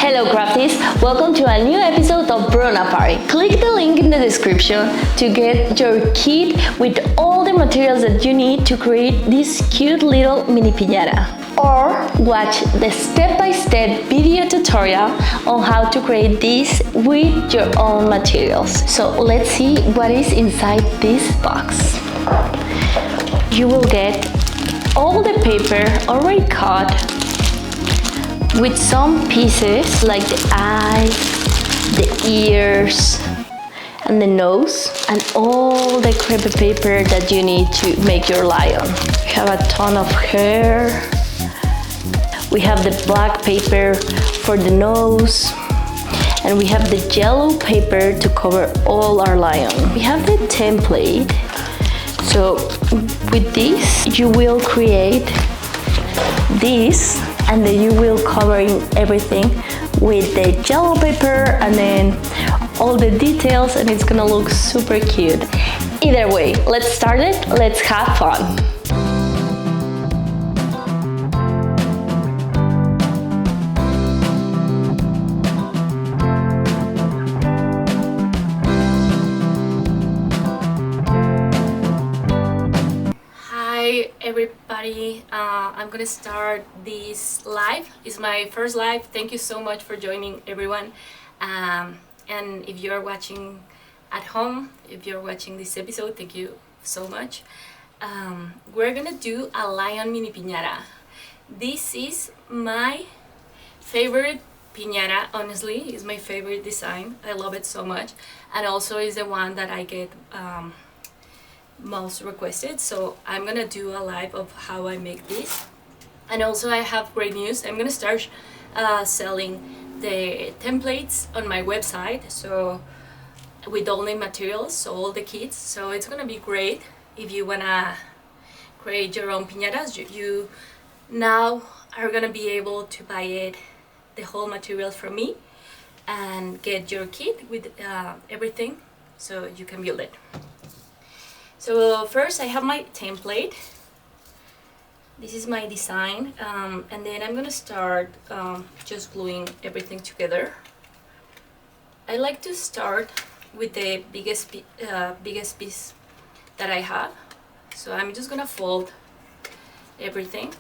Hello crafties, welcome to a new episode of Bruna Party. Click the link in the description to get your kit with all the materials that you need to create this cute little mini piñata. Or watch the step-by-step video tutorial on how to create this with your own materials. So let's see what is inside this box. You will get all the paper already cut with some pieces like the eyes, the ears, and the nose, and all the crepe paper that you need to make your lion. We have a ton of hair. We have the black paper for the nose, and we have the yellow paper to cover all our lion. We have the template. So with this, you will create this, and then you will cover everything with the yellow paper and then all the details, and it's gonna look super cute. Either way, let's start it, let's have fun. Hi everybody, I'm gonna start this live. It's my first live. Thank you so much for joining, everyone. And if you're watching at home, if you're watching this episode, thank you so much. We're gonna do a lion mini piñata. This is my favorite piñata, honestly. It's my favorite design. I love it so much, and also is the one that I get most requested. So I'm gonna do a live of how I make this. And also I have great news. I'm gonna start selling the templates on my website, so with all the materials, so all the kits. So it's gonna be great if you wanna create your own piñatas. You now are gonna be able to buy it, the whole materials from me, and get your kit with everything, so you can build it. So first I have my template. This is my design, and then I'm gonna start just gluing everything together. I like to start with the biggest piece that I have. So I'm just gonna fold everything.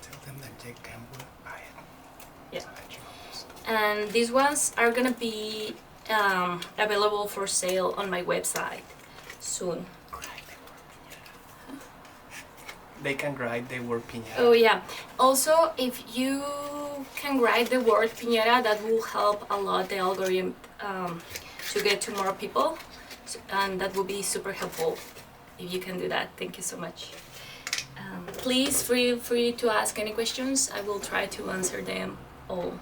Tell them that they can buy it. Yeah. And these ones are gonna be available for sale on my website soon. They can write the word piñata. Oh yeah. Also, if you can write the word piñata, that will help a lot the algorithm to get to more people, and that will be super helpful if you can do that. Thank you so much. Please feel free to ask any questions. I will try to answer them all.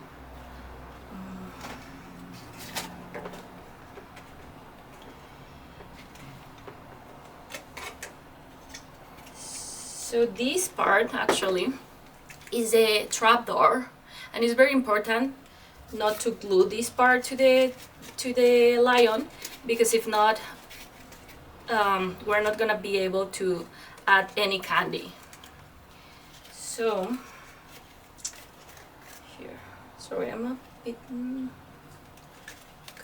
So this part actually is a trapdoor, and it's very important not to glue this part to the lion, because if not, we're not gonna be able to add any candy. So here, sorry, I'm a bit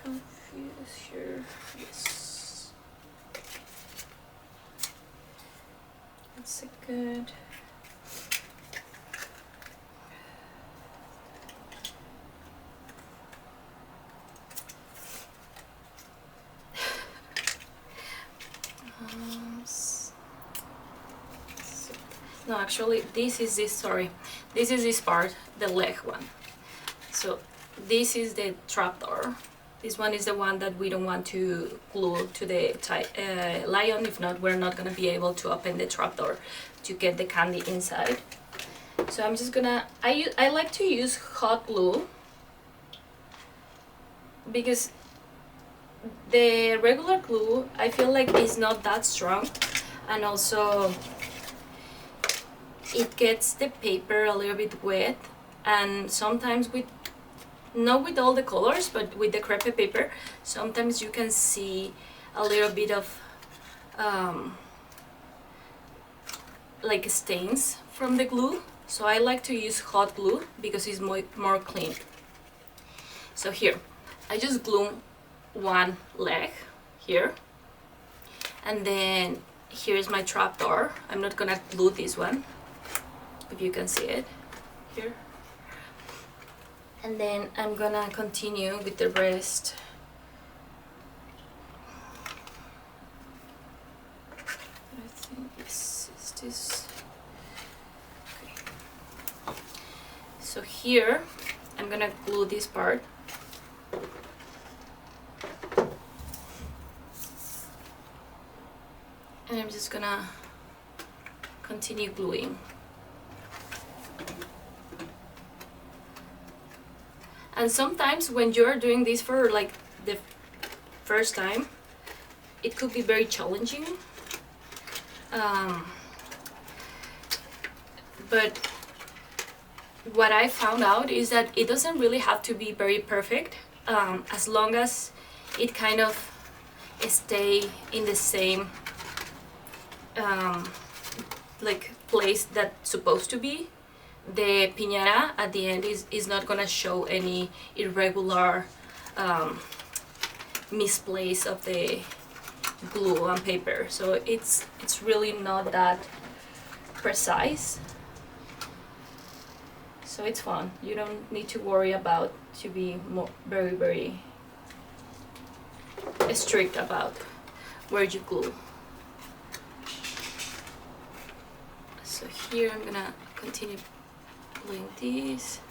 confused here. Yes. That's a good. No, actually, this is this. Sorry, this is this part, the leg one. So this is the trapdoor. This one is the one that we don't want to glue to the lion. If not, we're not gonna be able to open the trapdoor to get the candy inside. So I'm just gonna, I like to use hot glue, because the regular glue, I feel like is not that strong, and also it gets the paper a little bit wet, and sometimes with, not with all the colors, but with the crepe paper, sometimes you can see a little bit of like stains from the glue, so I like to use hot glue because it's more clean. So here, I just glue one leg here, and then here's my trapdoor. I'm not gonna glue this one, if you can see it here. And then I'm gonna continue with the rest. I think this is this. Okay. So here, I'm gonna glue this part. And I'm just gonna continue gluing. And sometimes when you're doing this for like the first time, it could be very challenging. But what I found out is that it doesn't really have to be very perfect, as long as it kind of stay in the same like place that's supposed to be. The piñata at the end is not gonna show any irregular misplace of the glue on paper, so it's really not that precise, so it's fun. You don't need to worry about to be very strict about where you glue. So here I'm gonna continue gluing these.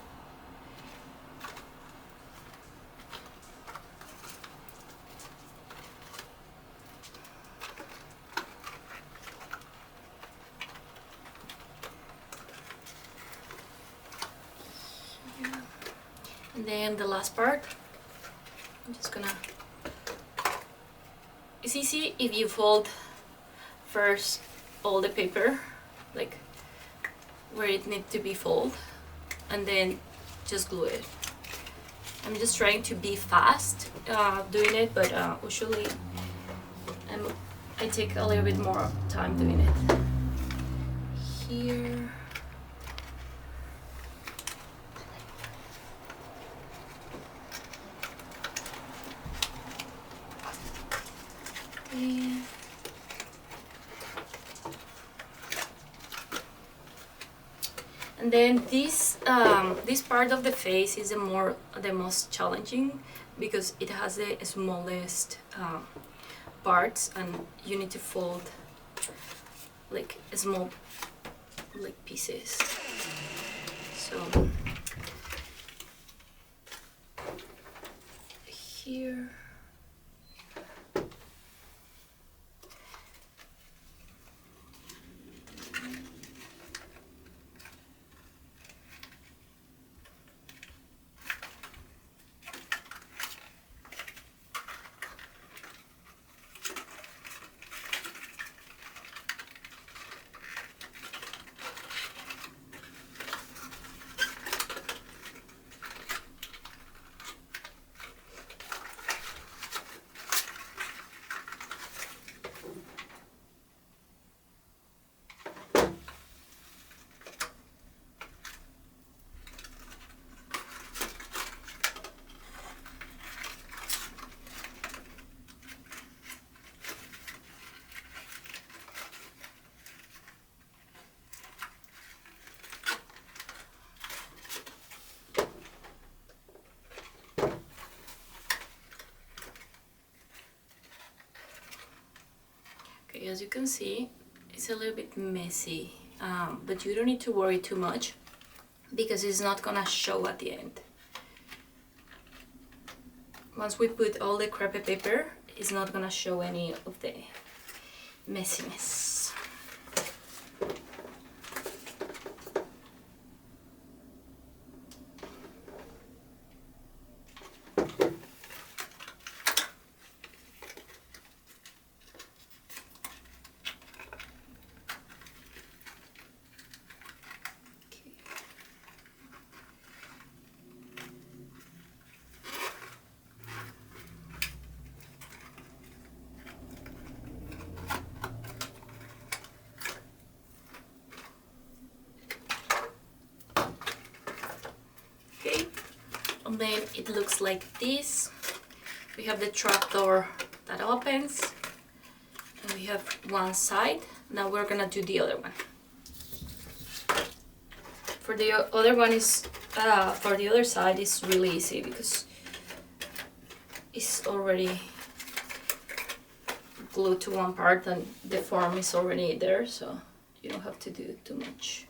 And then the last part, I'm just gonna, it's easy if you fold first all the paper, like where it needs to be folded, and then just glue it. I'm just trying to be fast doing it, but usually I take a little bit more time doing it. Here. Okay. And then this part of the face is the most challenging because it has the smallest parts, and you need to fold like small like pieces. So here. Okay, as you can see, it's a little bit messy, but you don't need to worry too much because it's not gonna show at the end. Once we put all the crepe paper, it's not gonna show any of the messiness. And then it looks like this. We have the trap door that opens, and we have one side. Now we're gonna do the other one. For the other one is for the other side is really easy because it's already glued to one part and the form is already there, so you don't have to do too much.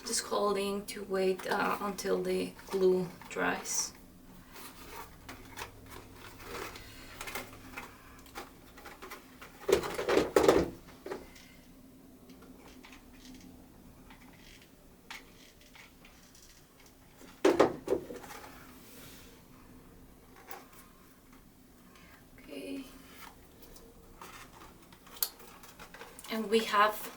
Just holding to wait until the glue dries. Okay. And we have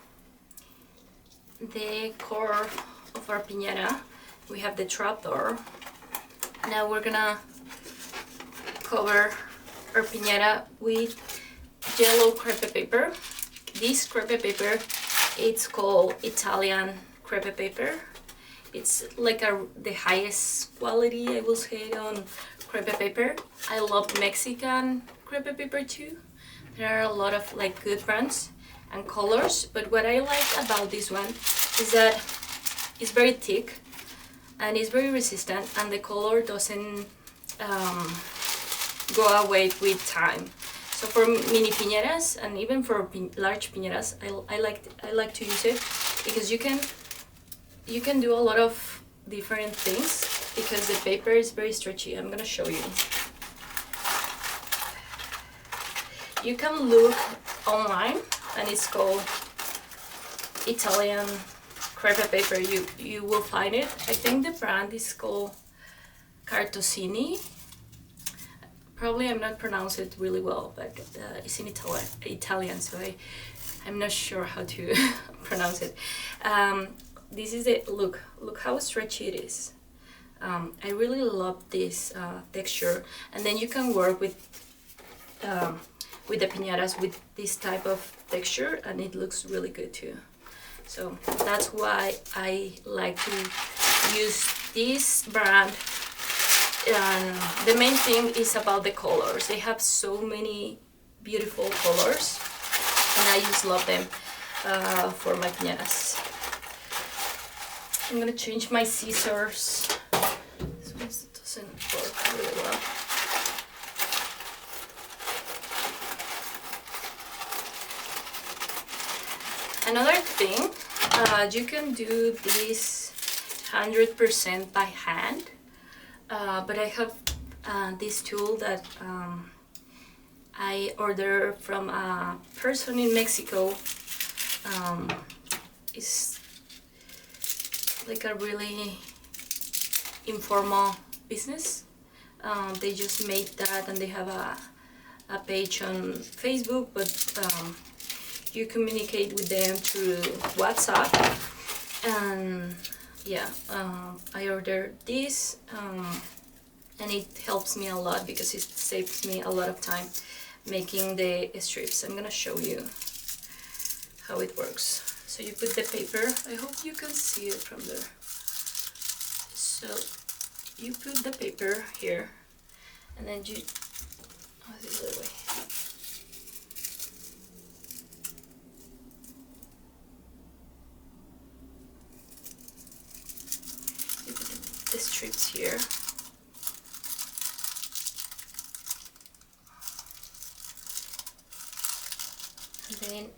the core of our piñata. We have the trapdoor. Now we're gonna cover our piñata with yellow crepe paper. This crepe paper, it's called Italian crepe paper. It's like the highest quality, I will say, on crepe paper. I love Mexican crepe paper too. There are a lot of like good brands and colors, but what I like about this one is that it's very thick and it's very resistant, and the color doesn't go away with time. So for mini piñatas and even for large piñatas, I like to use it because you can do a lot of different things because the paper is very stretchy. I'm gonna show you. You can look online, and it's called Italian crepe paper. You will find it. I think the brand is called Cartosini. Probably I'm not pronouncing it really well, but it's in Italian, so I'm not sure how to pronounce it. This is it. Look how stretchy it is. I really love this texture, and then you can work with the piñatas with this type of texture, and it looks really good too. So that's why I like to use this brand. And the main thing is about the colors. They have so many beautiful colors, and I just love them for my piñatas. I'm gonna change my scissors. This one doesn't work really well. Another thing, you can do this 100% by hand, but I have this tool that I ordered from a person in Mexico. It's like a really informal business. They just made that, and they have a page on Facebook, but you communicate with them through WhatsApp. And yeah, I ordered this, and it helps me a lot because it saves me a lot of time making the strips. I'm gonna show you how it works. So you put the paper, I hope you can see it from there. So you put the paper here, and then you, oh, this other way. here. And then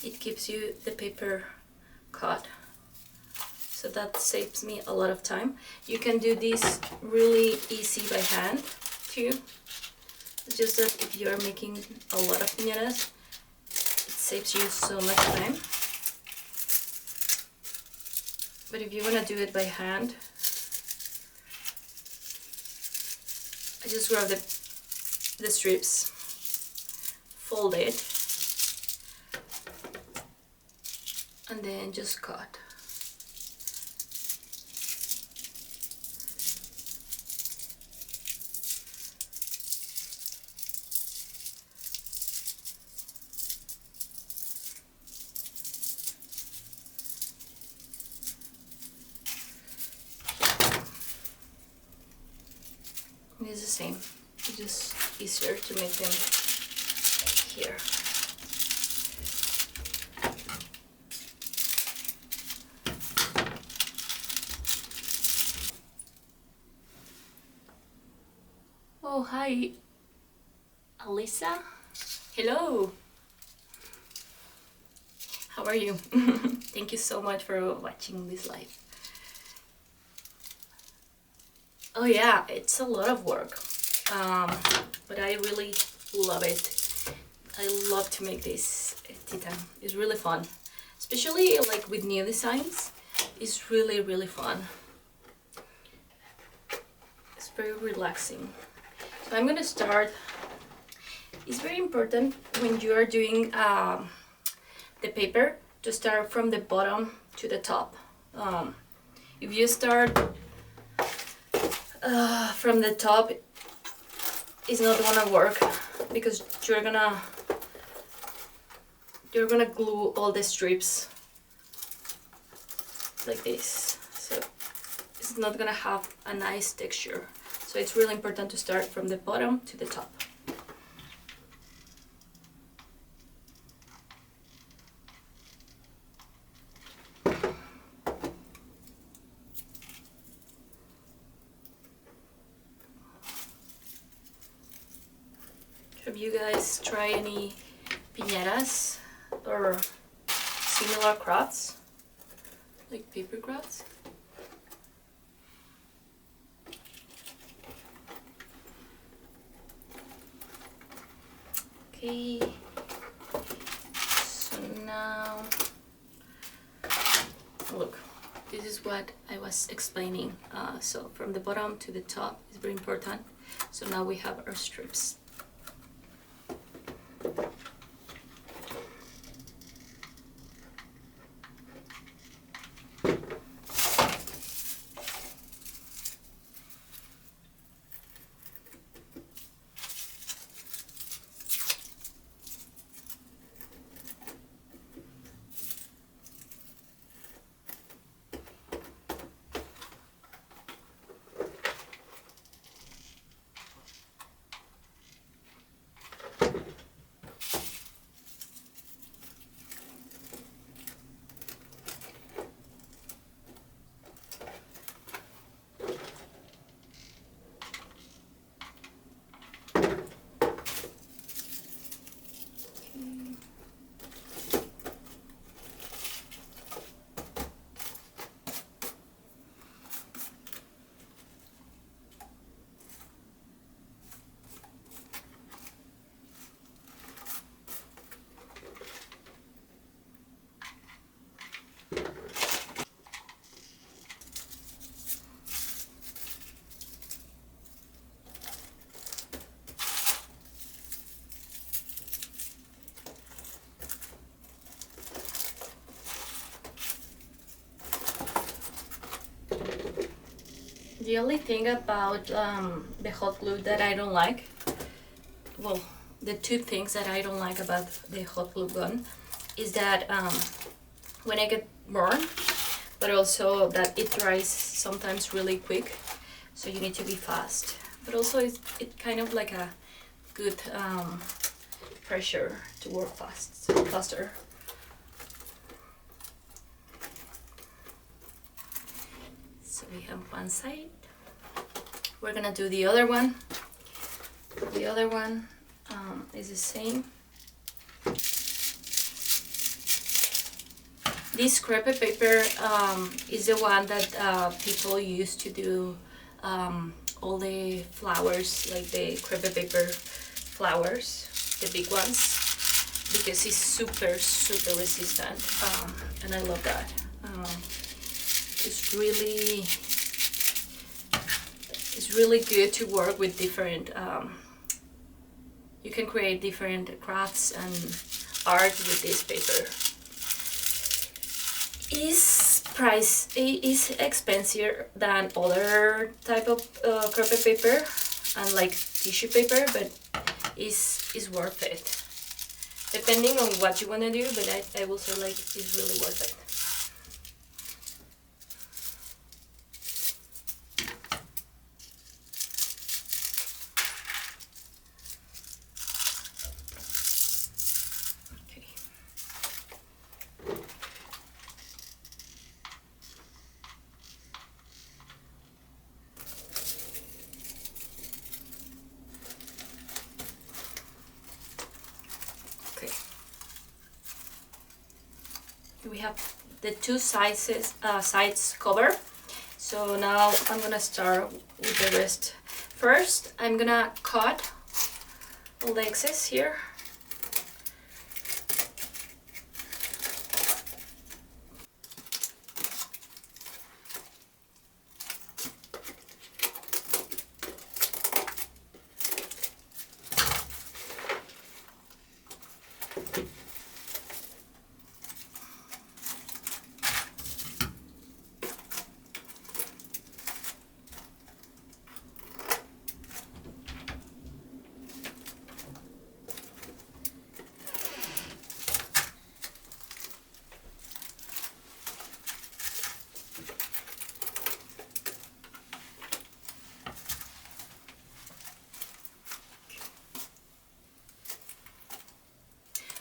it gives you the paper cut, so that saves me a lot of time. You can do this really easy by hand too. It's just that if you're making a lot of piñatas, it saves you so much time. But if you want to do it by hand, I just grab the strips, fold it, and then just cut. It's the same. It's just easier to make them here. Oh, hi, Alisa. Hello. How are you? Thank you so much for watching this live. Oh yeah, it's a lot of work, but I really love it. I love to make this tea time. It's really fun, especially like with new designs. It's really fun. It's very relaxing. So I'm gonna start. It's very important when you are doing the paper to start from the bottom to the top. If you start from the top, it's not gonna work because you're gonna glue all the strips like this, so it's not gonna have a nice texture. So it's really important to start from the bottom to the top. Have you guys tried any piñatas or similar crafts, like paper crafts? Okay, so now look, this is what I was explaining. So from the bottom to the top is very important. So now we have our strips. The only thing about the hot glue that I don't like, well, the two things that I don't like about the hot glue gun is that when I get burned, but also that it dries sometimes really quick, so you need to be fast. But also it's kind of like a good pressure to work faster. So we have one side. We're gonna do the other one. The other one is the same. This crepe paper is the one that people use to do all the flowers, like the crepe paper flowers, the big ones, because it's super resistant, and I love that. It's really good to work with different. You can create different crafts and art with this paper. It is expensive than other type of crepe paper and like tissue paper, but is worth it. Depending on what you want to do, but I will say like it's really worth it. Okay. We have the two sides covered. So now I'm gonna start with the rest. First, I'm gonna cut all the excess here.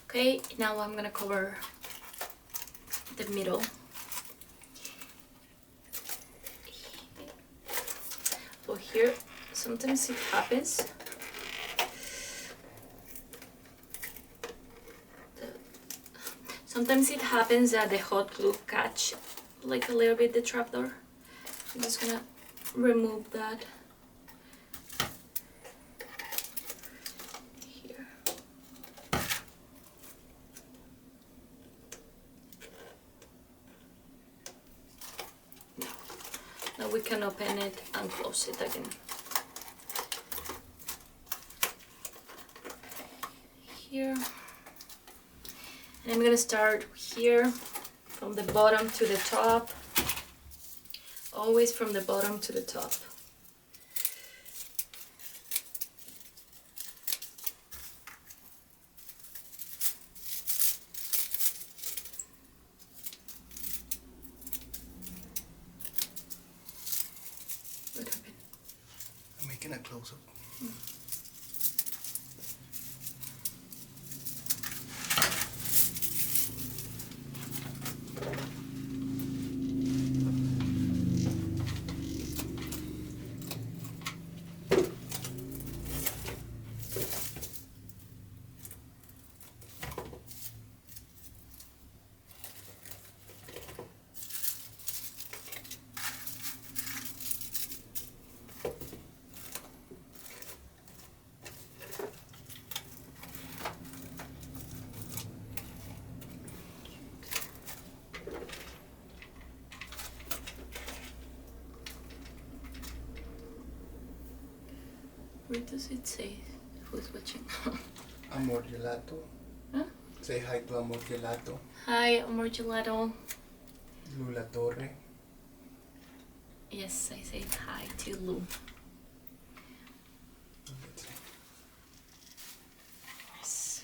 Okay, now I'm gonna cover the middle. So here, sometimes it happens. Sometimes it happens that the hot glue catch like a little bit the trapdoor. I'm just gonna remove that. Now we can open it and close it again. Here. And I'm gonna start here from the bottom to the top. Always from the bottom to the top. What happened? I'm making a close-up. Where does it say who's watching? Amor Gelato. Huh? Say hi to Amor Gelato. Hi, Amor Gelato. Lula Torre. Yes, I say hi to Lou. Yes.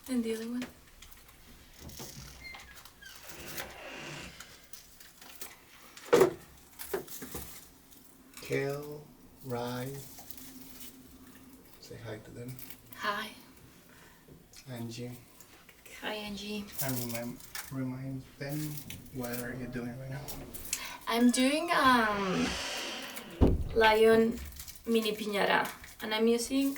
And the other one? Kale, rye, Say hi to them. Hi. Angie. Hi, Angie. And remind them what are you doing right now? I'm doing Lion Mini Piñata, and I'm using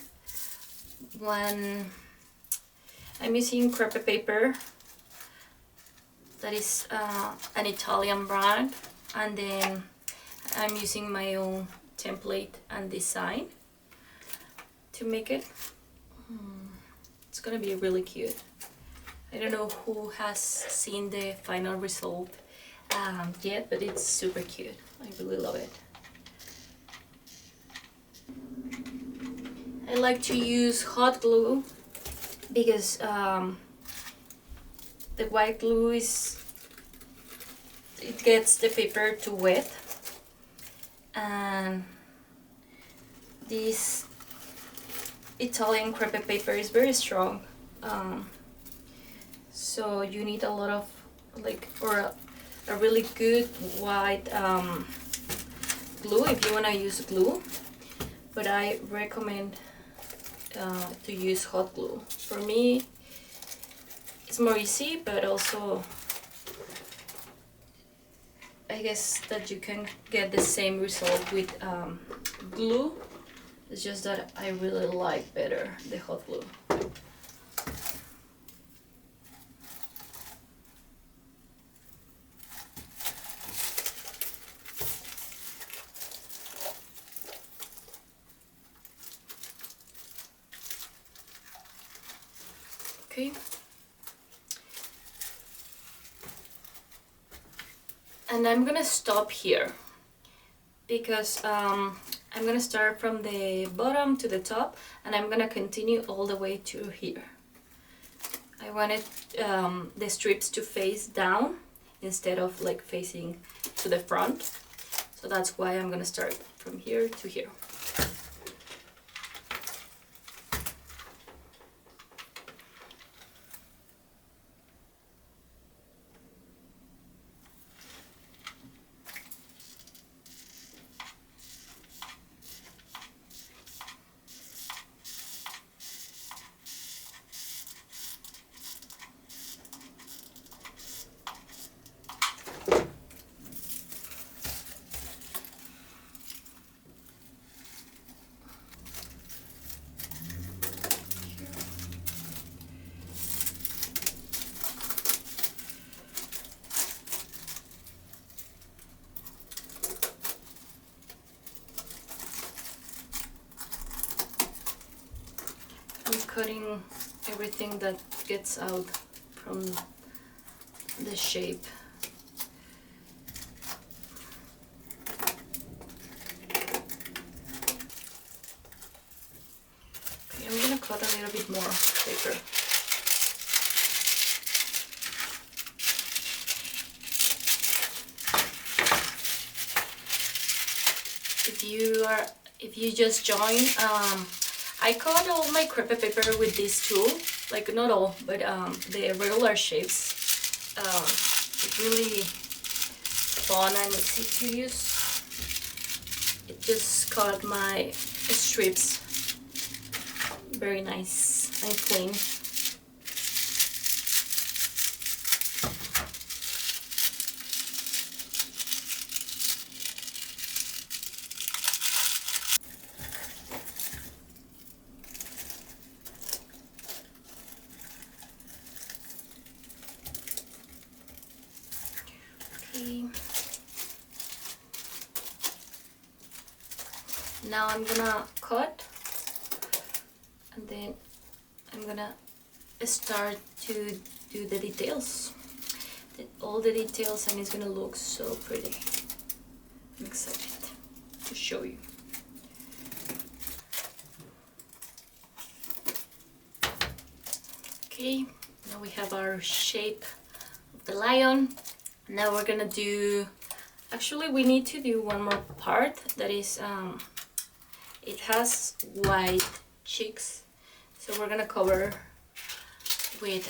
crepe paper that is an Italian brand, and then I'm using my own template and design to make it. It's gonna be really cute. I don't know who has seen the final result yet, but it's super cute. I really love it. I like to use hot glue because the white glue it gets the paper too wet, and this Italian crepe paper is very strong, so you need a lot of a really good white glue if you want to use glue, but I recommend to use hot glue. For me it's more easy, but also I guess that you can get the same result with glue. It's just that I really like better the hot glue. Okay. And I'm gonna stop here because I'm gonna start from the bottom to the top, and I'm gonna continue all the way to here. I wanted the strips to face down instead of like facing to the front, so that's why I'm gonna start from here to here. I'm cutting everything that gets out from the shape. Okay, I'm gonna cut a little bit more paper. If you just join, I cut all my crepe paper with this tool, like not all, but the regular shapes. It's really fun and easy to use. It just cut my strips very nice and clean. Okay. Now I'm gonna cut, and then I'm gonna start to do the details. All the details, and it's gonna look so pretty. I'm excited to show you. Okay, now we have our shape of the lion. Now we're gonna do, actually we need to do one more part that is, it has white cheeks, so we're gonna cover with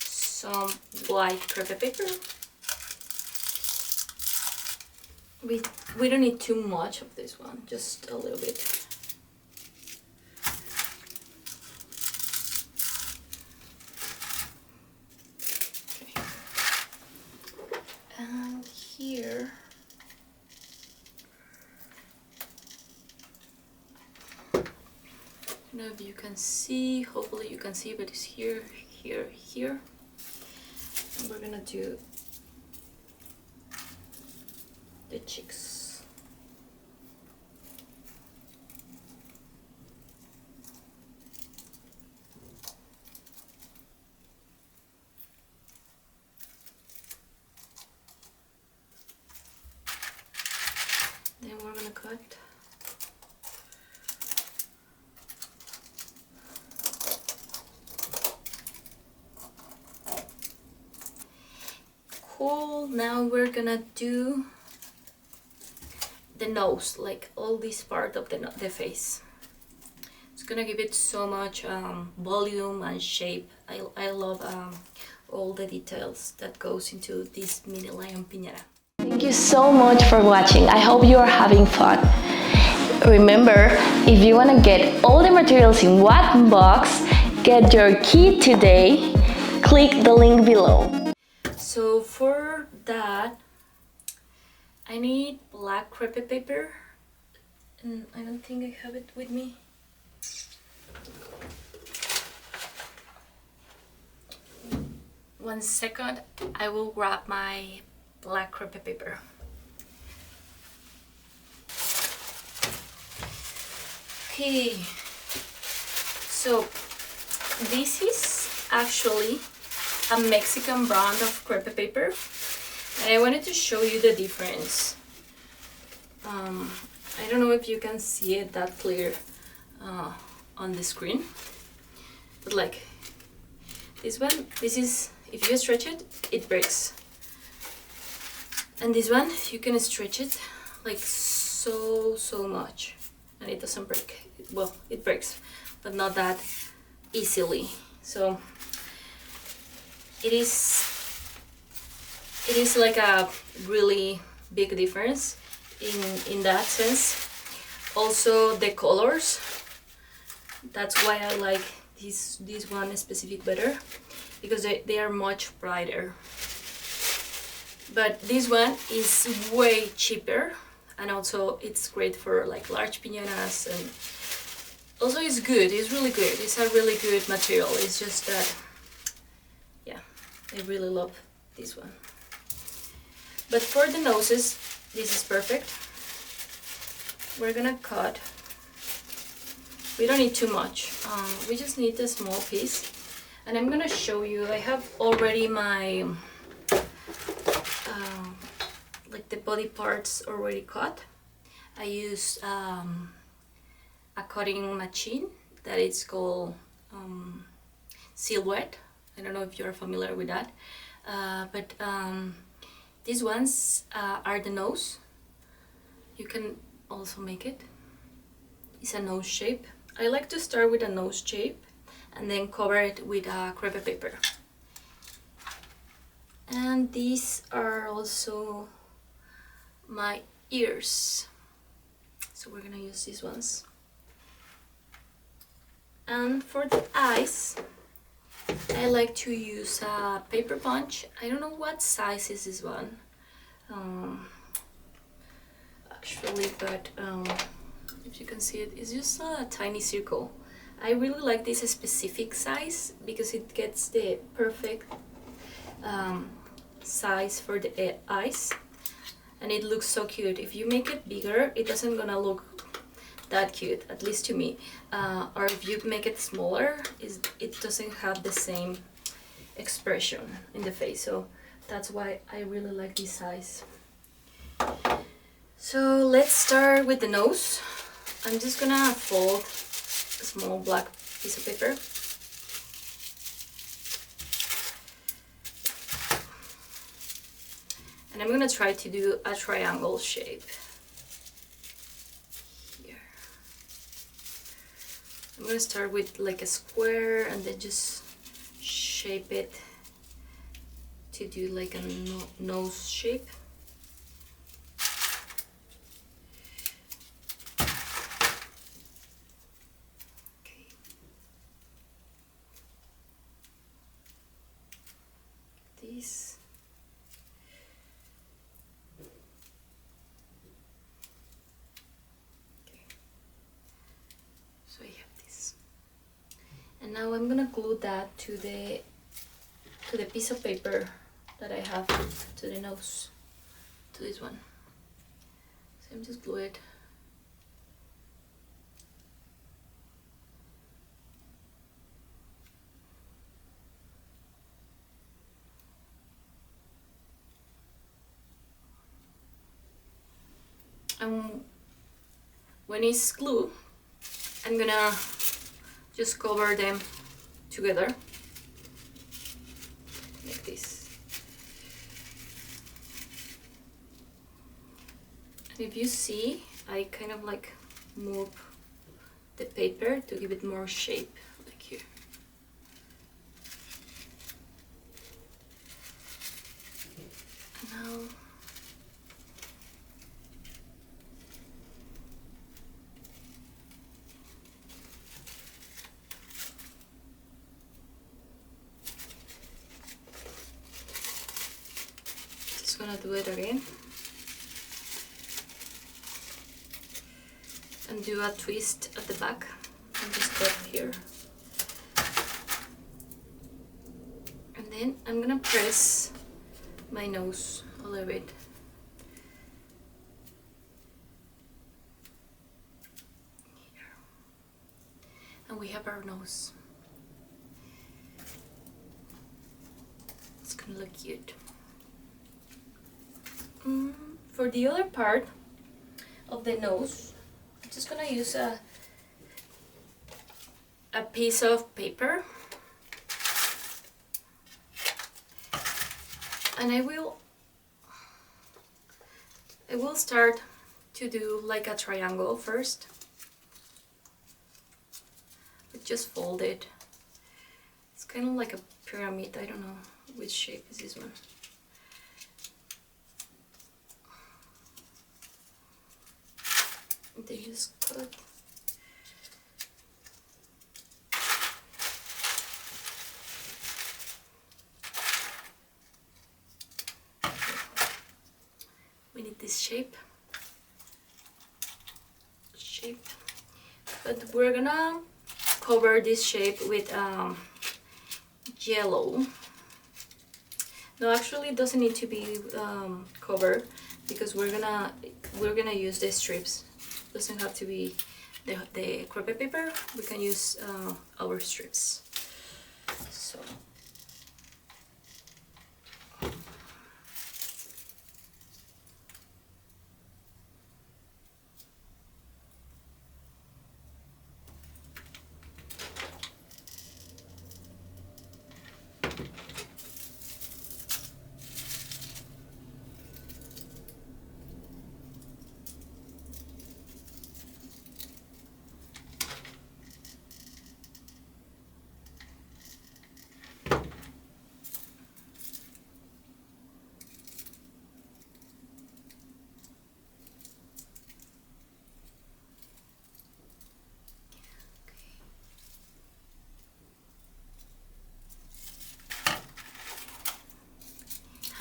some white crepe paper. We don't need too much of this one, just a little bit. know if you can see, hopefully you can see, but it's here, here, here. And we're gonna do the cheeks. Then we're gonna cut cool. Now we're gonna do the nose, like all this part of the face. It's gonna give it so much volume and shape. I love all the details that goes into this Mini Lion Piñata. Thank you so much for watching. I hope you are having fun. Remember, if you want to get all the materials in one box, get your kit today, click the link below. So for that, I need black crepe paper, and I don't think I have it with me. One second, I will grab my black crepe paper. Okay, so this is actually a Mexican brand of crepe paper, and I wanted to show you the difference. I don't know if you can see it that clear on the screen, but like this one, this is, if you stretch it, it breaks. And this one, you can stretch it like so much and it doesn't break. Well, it breaks, but not that easily. So it is like a really big difference in that sense. Also the colors, that's why I like this one specific better, because they are much brighter. But this one is way cheaper, and also it's great for like large piñatas, and also it's good, it's really good, it's a really good material. It's just that, yeah, I really love this one. But for the noses, this is perfect. We're gonna cut. We don't need too much, we just need a small piece. And I'm gonna show you, I have already my like the body parts already cut. I use a cutting machine that is called Silhouette. I don't know if you're familiar with that, but these ones are the nose. You can also make it. It's a nose shape. I like to start with a nose shape and then cover it with a crepe paper. And these are also my ears, so we're gonna use these ones. And for the eyes, I like to use a paper punch. I don't know what size is this one actually, but if you can see it, it's just a tiny circle. I really like this specific size because it gets the perfect size for the eyes, and it looks so cute. If you make it bigger, it doesn't gonna look that cute, at least to me, or if you make it smaller, it doesn't have the same expression in the face. So that's why I really like this size. So let's start with the nose. I'm just gonna fold a small black piece of paper. And I'm gonna try to do a triangle shape here. I'm gonna start with like a square and then just shape it to do like a nose shape. Okay. This. So I have this. And now I'm gonna glue that to the piece of paper that I have to the nose, to this one. So I'm just glue it. And when it's glued, I'm gonna just cover them together like this. And if you see, I kind of like move the paper to give it more shape, like here. And now just gonna do it again and do a twist at the back and just cut here. And then I'm gonna press my nose a little bit. Here. And we have our nose. It's gonna look cute. For the other part of the nose, I'm just gonna use a piece of paper, and I will start to do like a triangle first. Just fold it. It's kind of like a pyramid. I don't know which shape is this one. They just cut. We need this shape, but we're gonna cover this shape with yellow. No, actually it doesn't need to be covered because we're gonna use the strips. Doesn't have to be the crepe paper. We can use our strips. So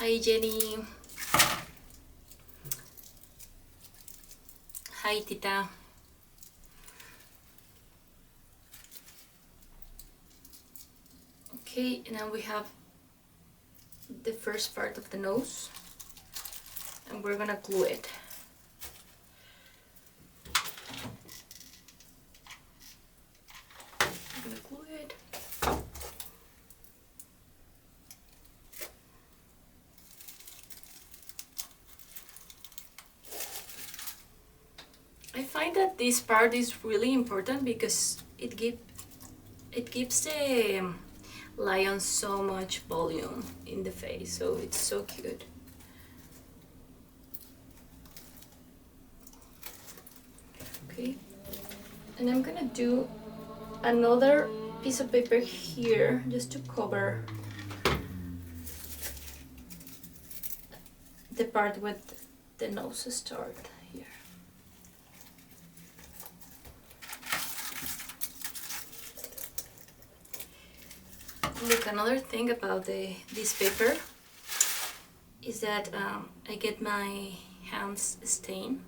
hi Jenny. Hi Tita. Okay, and now we have the first part of the nose, and we're gonna glue it. I'm gonna glue it. I find that this part is really important because it gives the lion so much volume in the face, so it's so cute. Okay, and I'm gonna do another piece of paper here just to cover the part with the nose start here. Look, another thing about this paper is that I get my hands stained,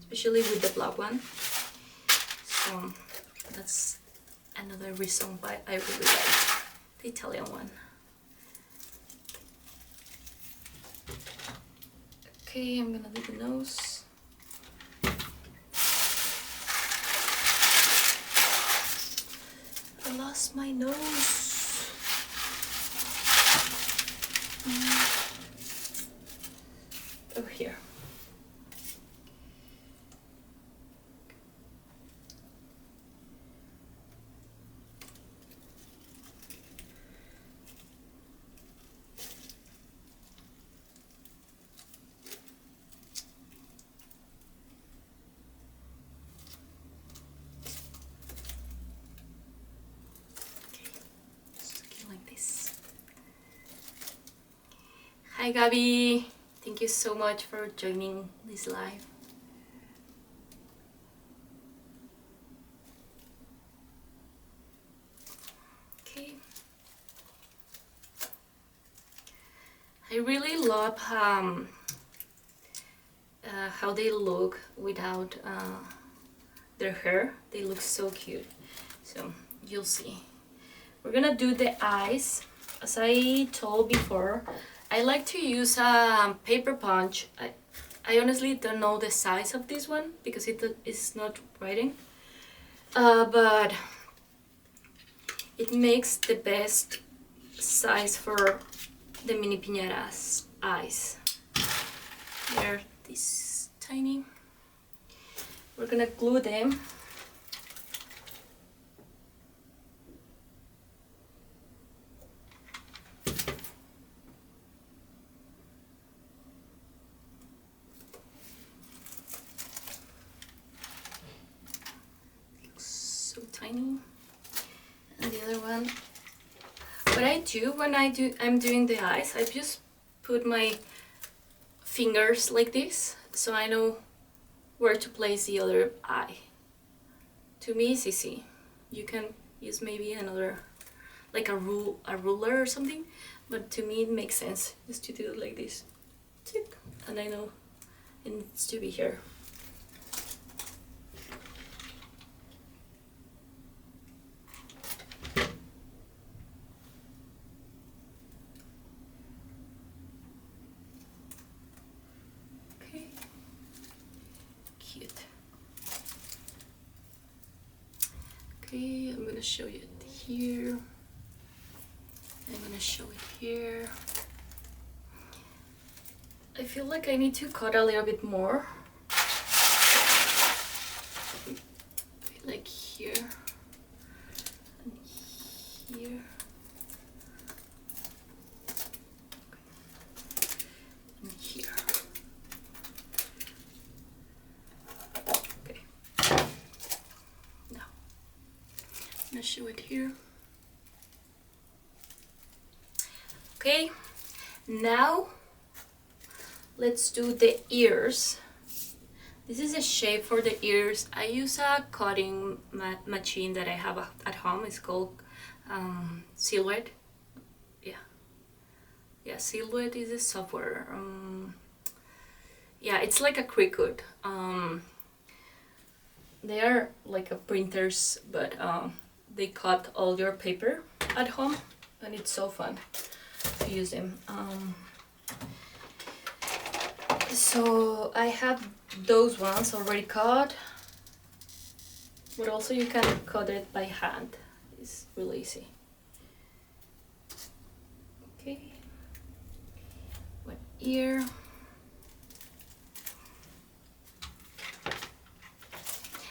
especially with the black one. So that's another reason why I really like the Italian one. Okay, I'm gonna do the nose. I lost my nose. Over here. Hi Gabby, thank you so much for joining this live. Okay. I really love how they look without their hair. They look so cute. So you'll see. We're gonna do the eyes. As I told before, I like to use a paper punch. I honestly don't know the size of this one because it is not writing, but it makes the best size for the mini piñata's eyes. They're this tiny. We're gonna glue them. Tiny. And the other one, what I do when I'm doing the eyes, I just put my fingers like this so I know where to place the other eye. To me it's easy. You can use maybe another, like a ruler or something, but to me it makes sense just to do it like this. And I know it needs to be here. Okay, I'm gonna show you it here. I'm gonna show it here. I feel like I need to cut a little bit more. Like here and here. And here. Okay. Now I'm gonna show it here. Okay, now let's do the ears. This is a shape for the ears. I use a cutting machine that I have at home. It's called Silhouette. Yeah, Silhouette is a software. Yeah, it's like a Cricut. They are like a printers, but they cut all your paper at home, and it's so fun to use them. So I have those ones already cut, but also you can cut it by hand. It's really easy. Okay, one ear.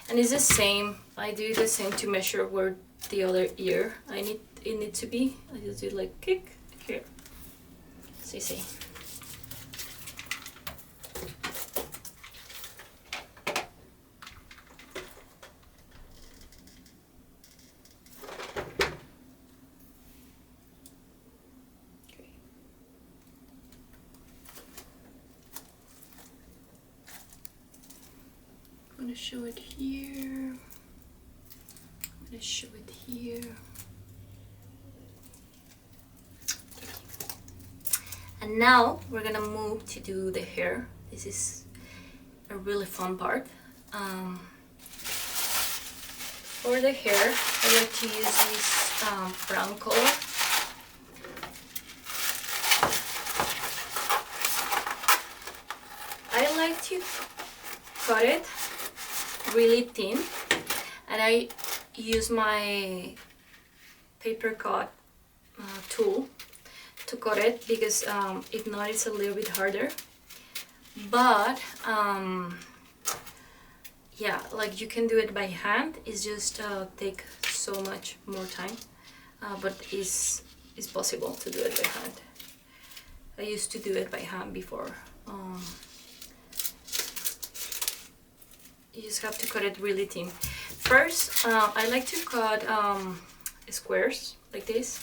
And it's the same. I do the same to measure where the other ear it needs to be. I just do like kick here. It's easy. I'm gonna show it here. I'm gonna show it here. And now we're gonna move to do the hair. This is a really fun part. For the hair, I like to use this brown color. I like to cut it really thin, and I use my paper cut tool to cut it, because if not, it's a little bit harder. But yeah, like you can do it by hand. It's just take so much more time, but it's possible to do it by hand. I used to do it by hand before. You just have to cut it really thin. First, I like to cut squares like this,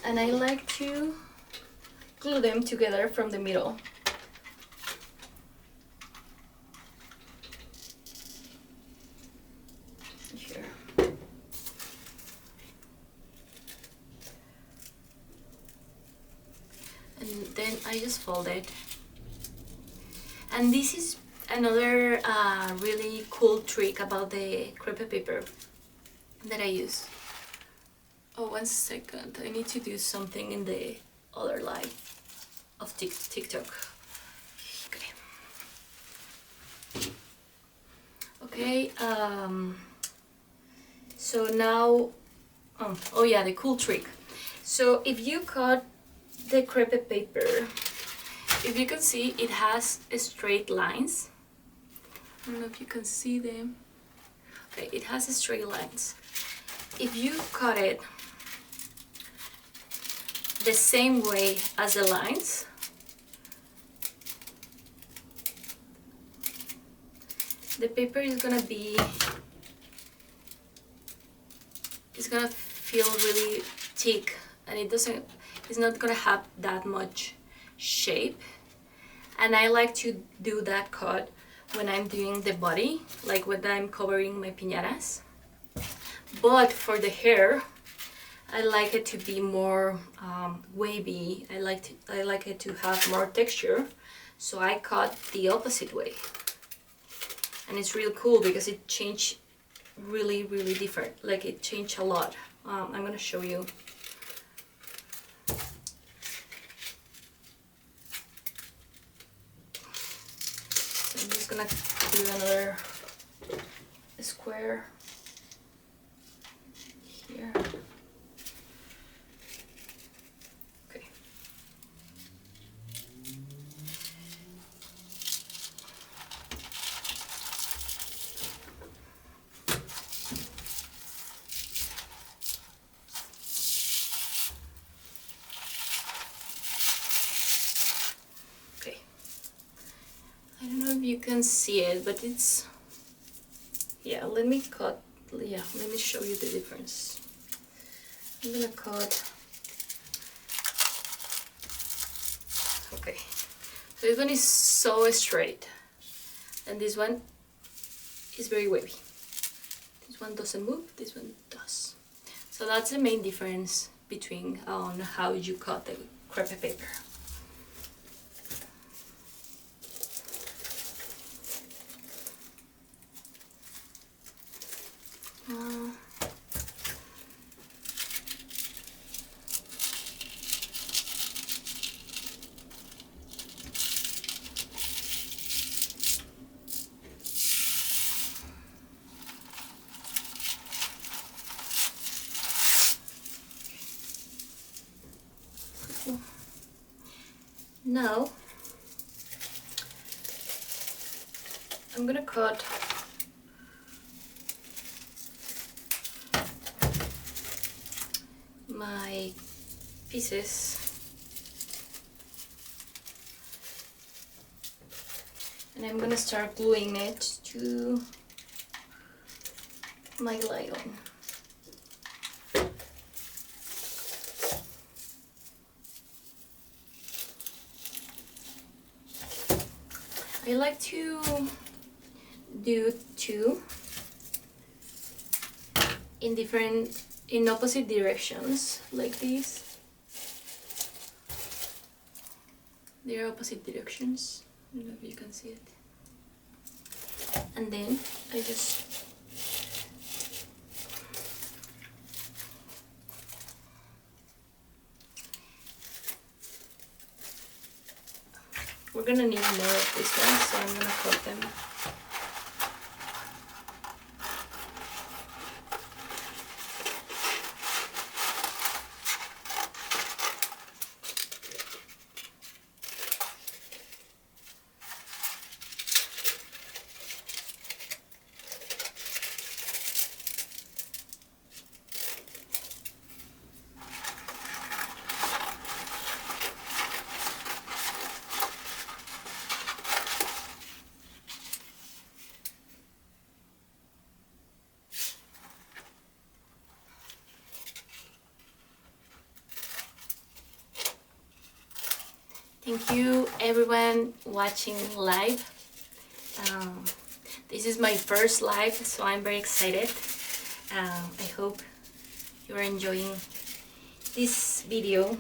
and I like to glue them together from the middle. Here. And then I just fold it. And this is another really cool trick about the crepe paper that I use. Oh, 1 second. I need to do something in the other live of TikTok. Okay. Okay. So now, oh yeah, the cool trick. So if you cut the crepe paper, if you can see, it has straight lines. I don't know if you can see them. Okay, it has straight lines. If you cut it the same way as the lines, the paper is gonna feel really thick, and it's not gonna have that much shape. And I like to do that cut when I'm doing the body, like when I'm covering my piñatas. But for the hair, I like it to be more wavy. I like it to have more texture, so I cut the opposite way. And it's real cool because it changed really different. Like it changed a lot. I'm gonna show you. So I'm just gonna do another square here. Okay. Okay. I don't know if you can see it, but it's, yeah, let me show you the difference. I'm gonna cut. Okay, so this one is so straight, and this one is very wavy. This one doesn't move, this one does. So that's the main difference between on how you cut the crepe paper. Now I'm gonna cut my pieces, and I'm gonna start gluing it to my lion. I like to do two in opposite directions, like this. They're opposite directions. I don't know if you can see it. And then I just We're gonna need more of this one, so I'm gonna cut them. Thank you everyone watching live. This is my first live, so I'm very excited. I hope you're enjoying this video.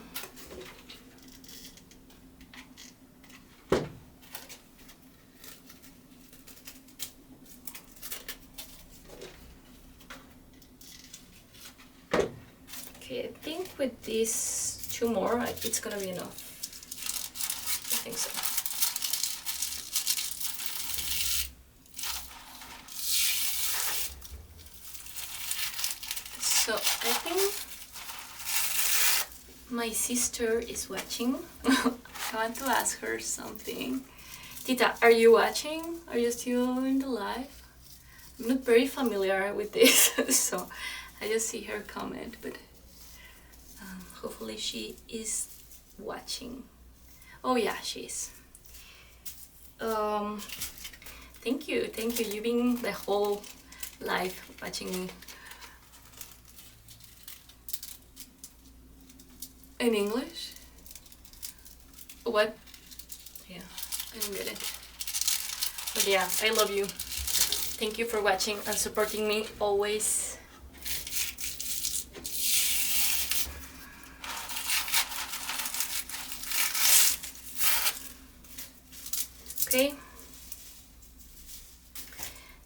Okay, I think with these two more, it's gonna be enough. I think so. So I think my sister is watching. I want to ask her something. Tita, are you watching? Are you still in the live? I'm not very familiar with this, so I just see her comment, but hopefully she is watching. Oh yeah, she is. Thank you. You've been the whole live watching me. In English? What? Yeah, I don't get it. But yeah, I love you. Thank you for watching and supporting me always. Okay.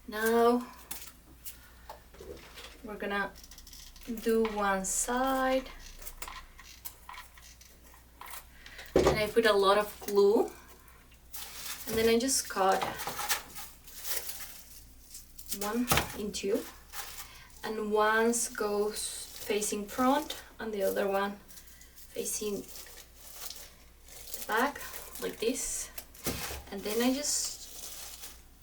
Now we're gonna do one side. And I put a lot of glue. And then I just cut one in two. And one goes facing front and the other one facing the back, like this. And then I just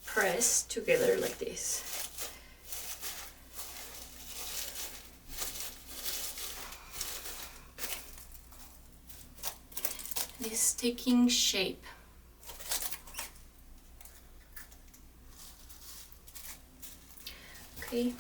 press together like this. And it's taking shape. Okay.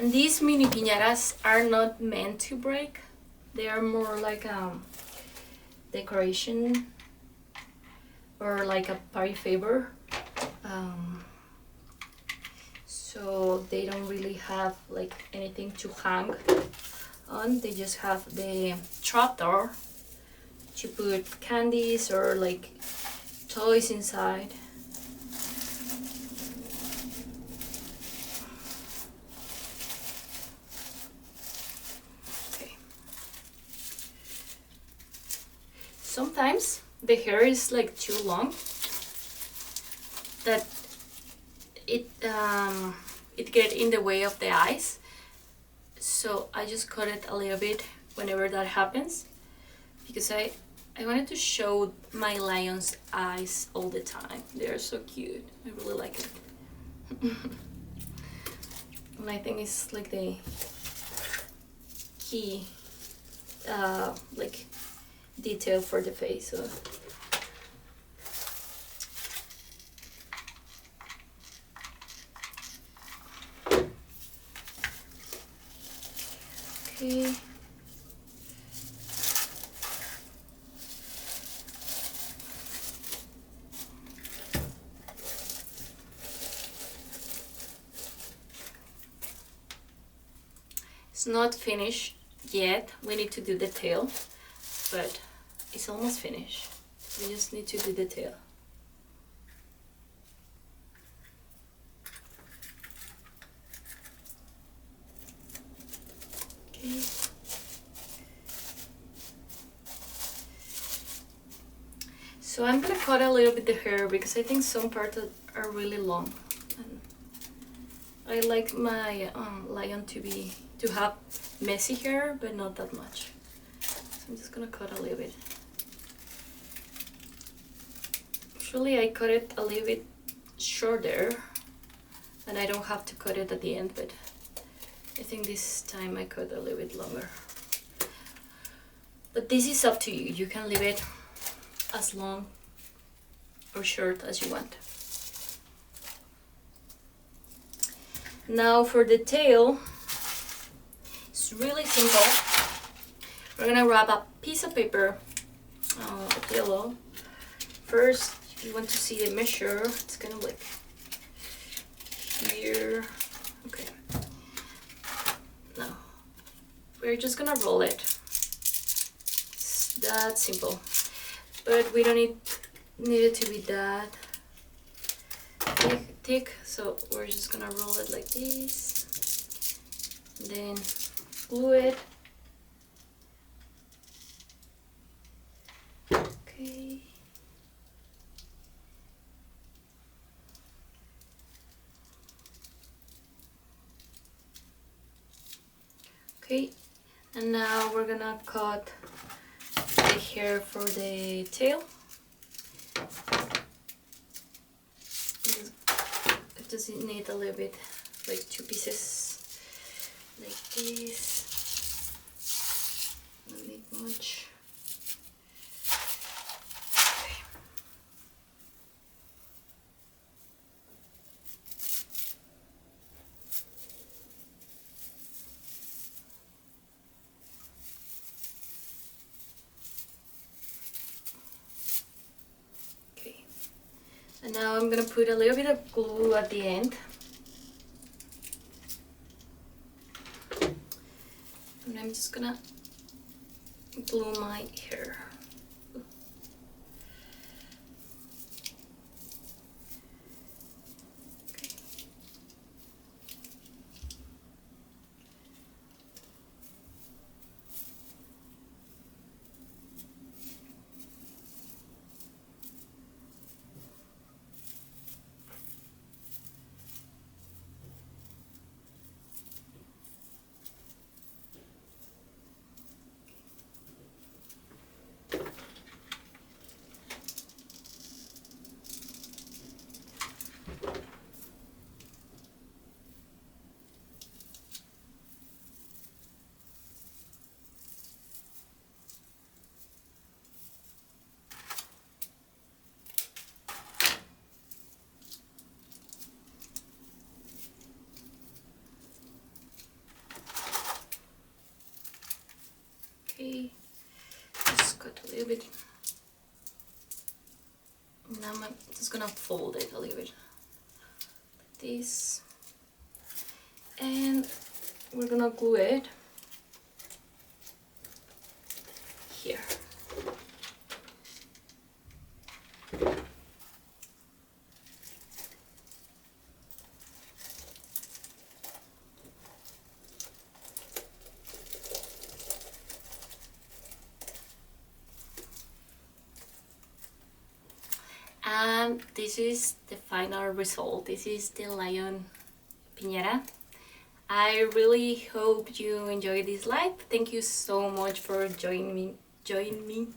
And these mini piñatas are not meant to break. They are more like decoration or like a party favor. So they don't really have like anything to hang on. They just have the trapdoor to put candies or like toys inside. Okay. Sometimes the hair is like too long that it get in the way of the eyes, so I just cut it a little bit whenever that happens, because I wanted to show my lion's eyes all the time. They're so cute. I really like it. And I think it's like the key like detail for the face. So okay. It's not finished yet. We need to do the tail, but it's almost finished. We just need to do the tail. So I'm gonna cut a little bit the hair because I think some parts are really long. And I like my lion to have messy hair, but not that much. So I'm just gonna cut a little bit. Usually I cut it a little bit shorter, and I don't have to cut it at the end, but I think this time I cut a little bit longer. But this is up to you. You can leave it as long or short as you want. Now for the tail, it's really simple. We're gonna wrap a piece of paper of yellow. First, if you want to see the measure, it's kind of like here. Okay. Now, we're just gonna roll it. It's that simple. But we don't need it to be that thick, so we're just gonna roll it like this. Then glue it. Okay. Okay, and now we're gonna cut the hair for the tail. It just need a little bit, like 2 pieces, like this. Don't need much. And now I'm gonna put a little bit of glue at the end. And I'm just gonna glue my hair. Okay, just cut a little bit. Now I'm just gonna fold it a little bit like this, and we're gonna glue it here. And this is the final result. This is the Lion Piñata. I really hope you enjoyed this live. Thank you so much for joining me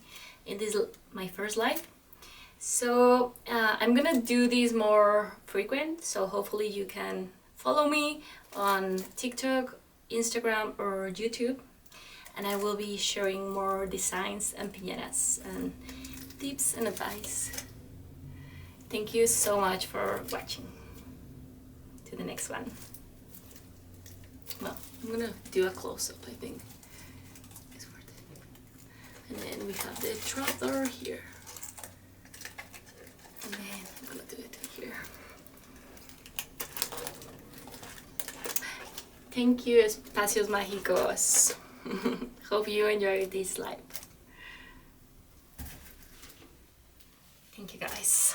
in this my first live. So I'm gonna do this more frequent, so hopefully you can follow me on TikTok, Instagram, or YouTube, and I will be sharing more designs and piñatas and tips and advice. Thank you so much for watching. To the next one. Well, I'm gonna do a close-up, I think. It's worth it. And then we have the trapdoor here. And then I'm gonna do it here. Thank you, Espacios Mágicos. Hope you enjoyed this live. Thank you, guys.